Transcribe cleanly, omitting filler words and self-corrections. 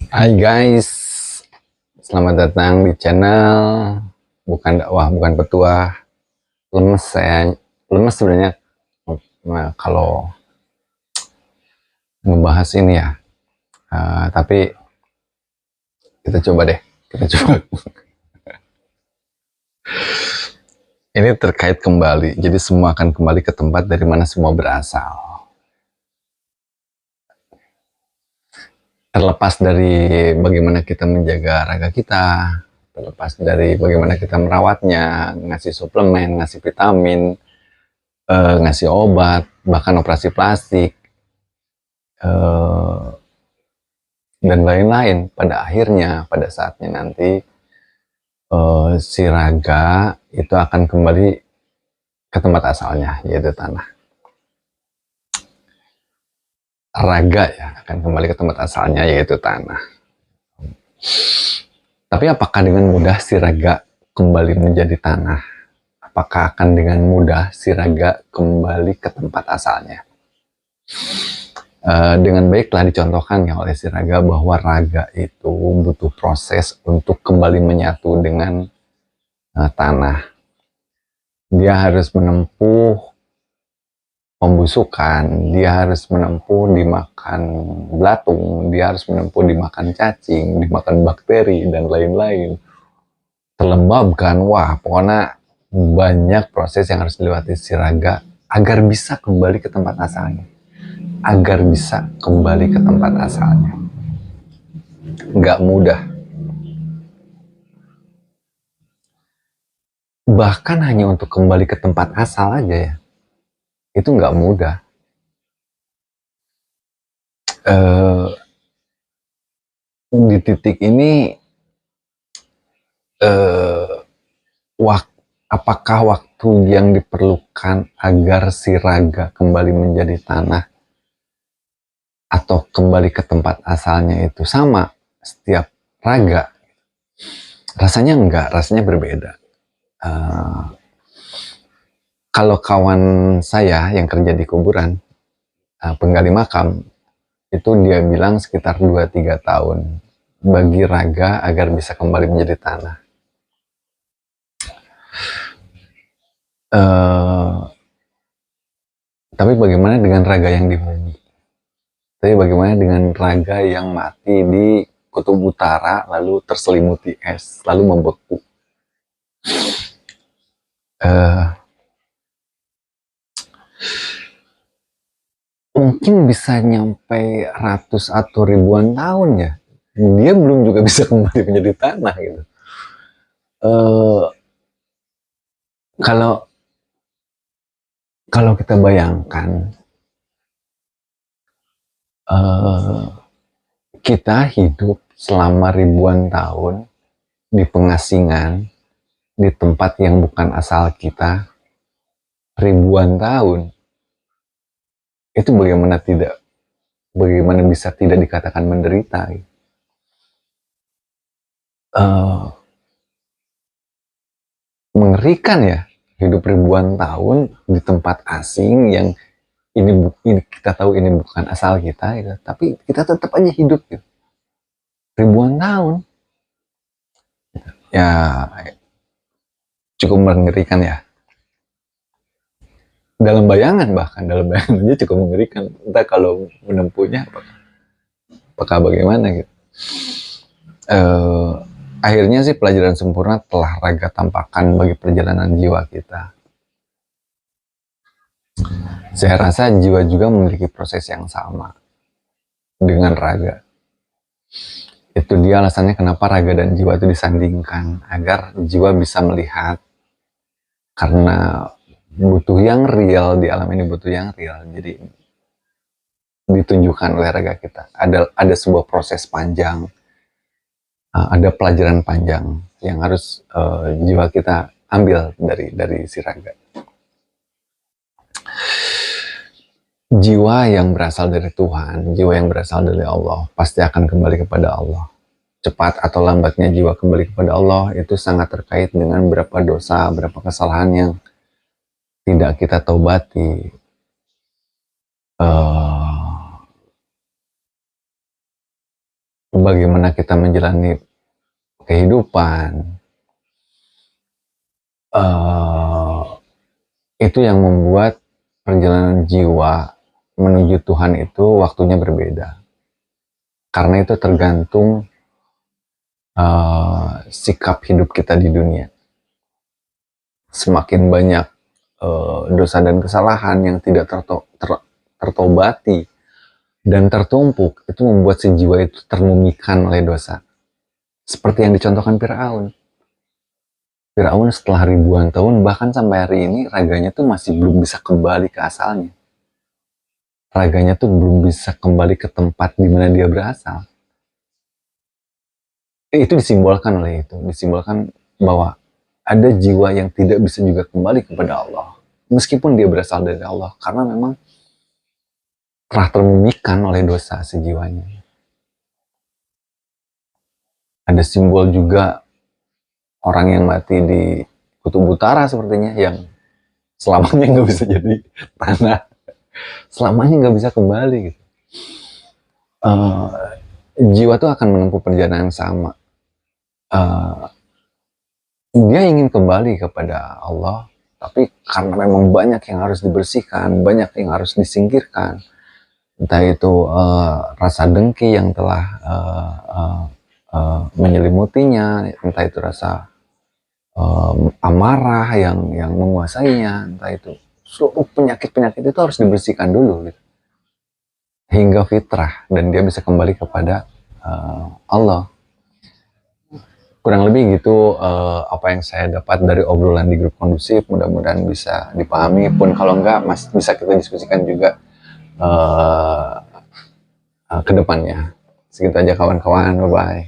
Hai guys, selamat datang di channel bukan dakwah, bukan petuah. Lemes saya, lemes sebenarnya. Nah, kalau ngebahas ini ya, tapi kita coba deh, kita coba. Ini terkait kembali, jadi semua akan kembali ke tempat dari mana semua berasal. Terlepas dari bagaimana kita menjaga raga kita, terlepas dari bagaimana kita merawatnya, ngasih suplemen, ngasih vitamin, ngasih obat, bahkan operasi plastik, eh, dan lain-lain. Pada akhirnya, pada saatnya nanti, si raga itu akan kembali ke tempat asalnya, yaitu tanah. Raga ya akan kembali ke tempat asalnya, yaitu tanah. Tapi apakah dengan mudah si raga kembali menjadi tanah? Apakah akan dengan mudah si raga kembali ke tempat asalnya? Dengan baik telah dicontohkan ya oleh si raga bahwa raga itu butuh proses untuk kembali menyatu dengan tanah. Dia harus menempuh pembusukan, dia harus menempuh dimakan belatung, dia harus menempuh dimakan cacing, dimakan bakteri, dan lain-lain. Terlembabkan, wah pokoknya banyak proses yang harus dilewati si raga agar bisa kembali ke tempat asalnya. Agar bisa kembali ke tempat asalnya. Nggak mudah. Bahkan hanya untuk kembali ke tempat asal aja ya, itu nggak mudah. Di titik ini, eh, apakah waktu yang diperlukan agar si raga kembali menjadi tanah atau kembali ke tempat asalnya itu sama setiap raga? Rasanya enggak, rasanya berbeda. Uh, Kalau kawan saya yang kerja di kuburan, penggali makam, itu dia bilang sekitar 2-3 tahun bagi raga agar bisa kembali menjadi tanah. Uh, tapi bagaimana dengan raga yang di bumi? Tapi bagaimana dengan raga yang mati di kutub utara lalu terselimuti es lalu membeku? Uh, Mungkin bisa nyampe ratus atau ribuan tahun ya. Dia belum juga bisa kembali menjadi tanah gitu. Uh, kalau kalau kita bayangkan, uh, kita hidup selama ribuan tahun di pengasingan, di tempat yang bukan asal kita, ribuan tahun, itu bagaimana bisa tidak dikatakan menderita? Uh, Mengerikan ya, hidup ribuan tahun di tempat asing yang ini kita tahu ini bukan asal kita, gitu. Tapi kita tetap aja hidup gitu. Ribuan tahun, ya cukup mengerikan ya. Dalam bayangan aja cukup mengerikan. Entah kalau menempuhnya apakah bagaimana gitu. Akhirnya sih pelajaran sempurna telah raga tampakkan bagi perjalanan jiwa kita. Saya rasa jiwa juga memiliki proses yang sama dengan raga. Itu dia alasannya kenapa raga dan jiwa itu disandingkan, agar jiwa bisa melihat, karena butuh yang real di alam ini, butuh yang real, jadi ditunjukkan oleh raga kita. Ada sebuah proses panjang, ada pelajaran panjang yang harus jiwa kita ambil dari si raga. Jiwa yang berasal dari Tuhan, jiwa yang berasal dari Allah, pasti akan kembali kepada Allah. Cepat atau lambatnya jiwa kembali kepada Allah itu sangat terkait dengan berapa dosa, berapa kesalahan yang tidak kita taubati. bagaimana kita menjalani kehidupan, eh, itu yang membuat perjalanan jiwa menuju Tuhan itu waktunya berbeda. Karena itu tergantung sikap hidup kita di dunia. Semakin banyak dosa dan kesalahan yang tidak tertobati dan tertumpuk, itu membuat si jiwa itu termumikan oleh dosa. Seperti yang dicontohkan Firaun. Firaun setelah ribuan tahun, bahkan sampai hari ini, raganya tuh masih belum bisa kembali ke asalnya. Raganya tuh belum bisa kembali ke tempat di mana dia berasal. Itu disimbolkan oleh itu. Disimbolkan bahwa ada jiwa yang tidak bisa juga kembali kepada Allah. Meskipun dia berasal dari Allah. Karena memang telah termumikan oleh dosa si jiwanya. Ada simbol juga orang yang mati di kutub utara sepertinya, yang selamanya nggak bisa jadi tanah, selamanya nggak bisa kembali gitu. Jiwa tuh akan menempuh perjalanan yang sama. Dia ingin kembali kepada Allah, tapi karena memang banyak yang harus dibersihkan, banyak yang harus disingkirkan, entah itu rasa dengki yang telah menyelimutinya, entah itu rasa amarah yang menguasainya, entah itu seluruh penyakit-penyakit itu harus dibersihkan dulu gitu, hingga fitrah dan dia bisa kembali kepada Allah. Kurang lebih gitu apa yang saya dapat dari obrolan di grup kondusif. Mudah-mudahan bisa dipahami, pun kalau enggak bisa kita diskusikan juga ke depannya. Segitu aja kawan-kawan, bye bye.